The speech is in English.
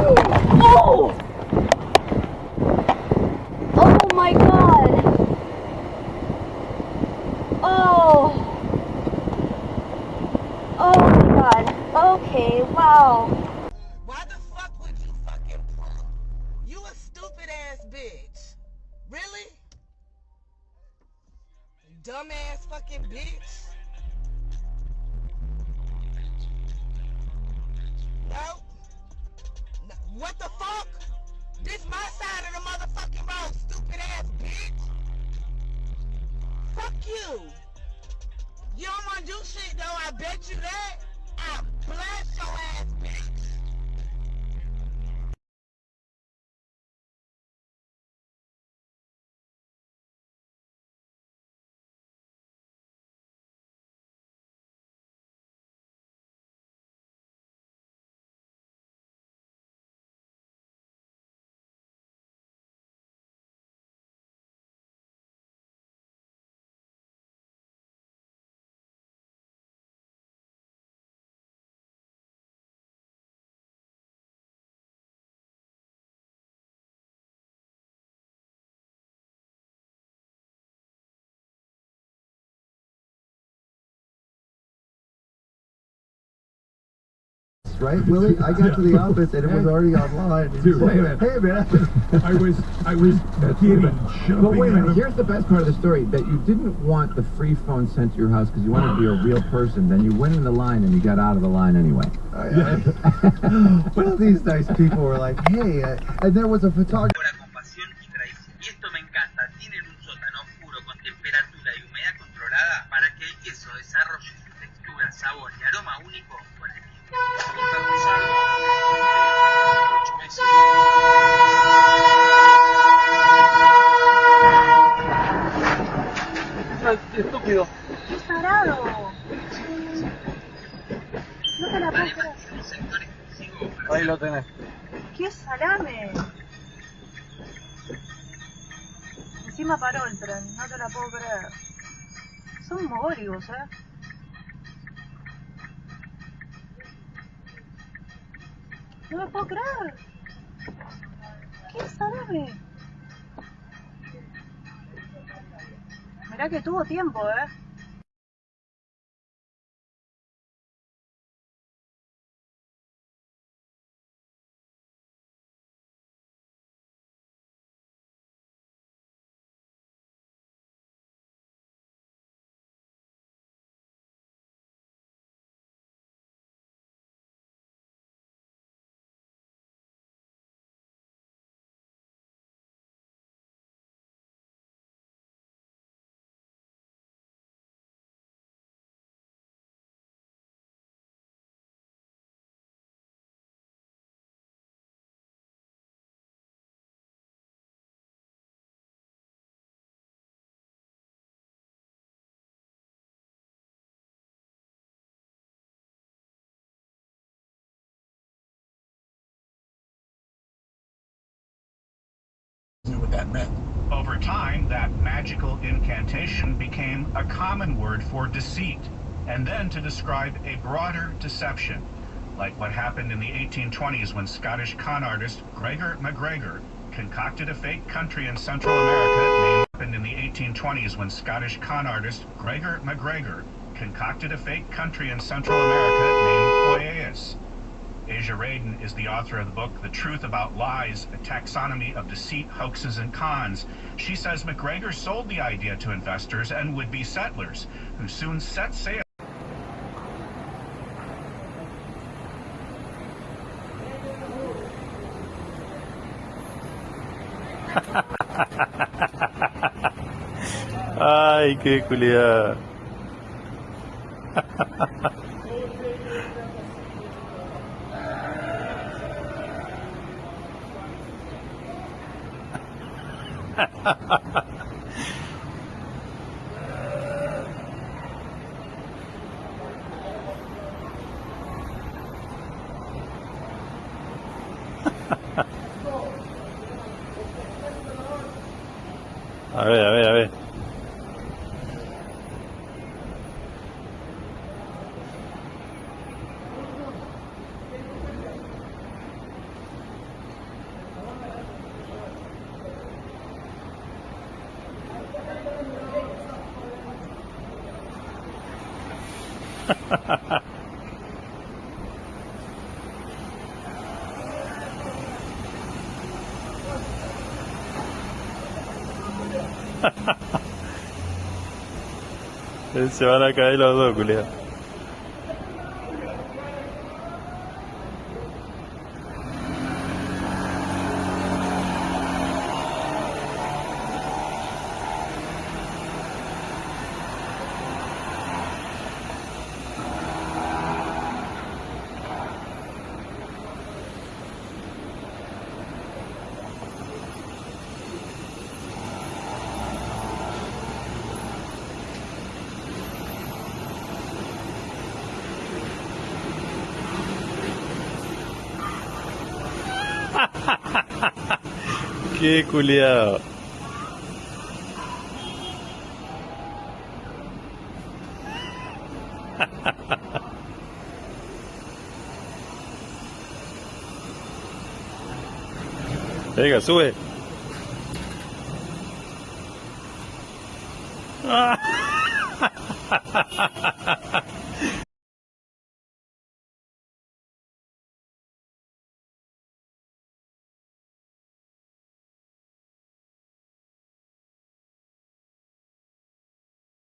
Oh! Oh my god! Oh! Oh my god. Okay, wow. Why the fuck would you fucking pull? You a stupid ass bitch. Really? Dumb ass fucking bitch. No. What the fuck? This my side of the motherfucking road, stupid ass bitch. Fuck you. You don't wanna do shit though, I bet you that. I'll blast your ass, bitch. Right, Willie? I got to the office and it was already online. Dude, wait a minute. Hey, man. I was getting jumping. But wait a minute, here's the best part of the story, that you didn't want the free phone sent to your house because you wanted to be a real person. Then you went in the line and you got out of the line anyway. Well, these nice people were like, hey, and there was a photographer. Esto me encanta, tienen un sótano oscuro con temperatura y humedad controlada para que el queso desarrolle su textura, sabor y aroma único con el tiempo. Estúpido. ¡Qué tarado! No te la puedo creer. Ahí lo tenés. ¡Qué salame! Encima paró el tren, no te la puedo creer. Son mogóricos, No me puedo creer. ¿Qué salame? Mirá que tuvo tiempo, Knew what that meant. Over time, that magical incantation became a common word for deceit, and then to describe a broader deception, like what happened in the 1820s when Scottish con artist Gregor MacGregor concocted a fake country in Central America named in the 1820s when Scottish con artist Gregor MacGregor concocted a fake country in Central America named Poyais. Asia Radin is the author of the book The Truth About Lies, a taxonomy of deceit, hoaxes, and cons. She says MacGregor sold the idea to investors and would-be settlers, who soon set sail. Ay, qué culiada. A ver, a ver, a ver. Se van a caer los dos, culiao. Qué culiao. Venga, sube.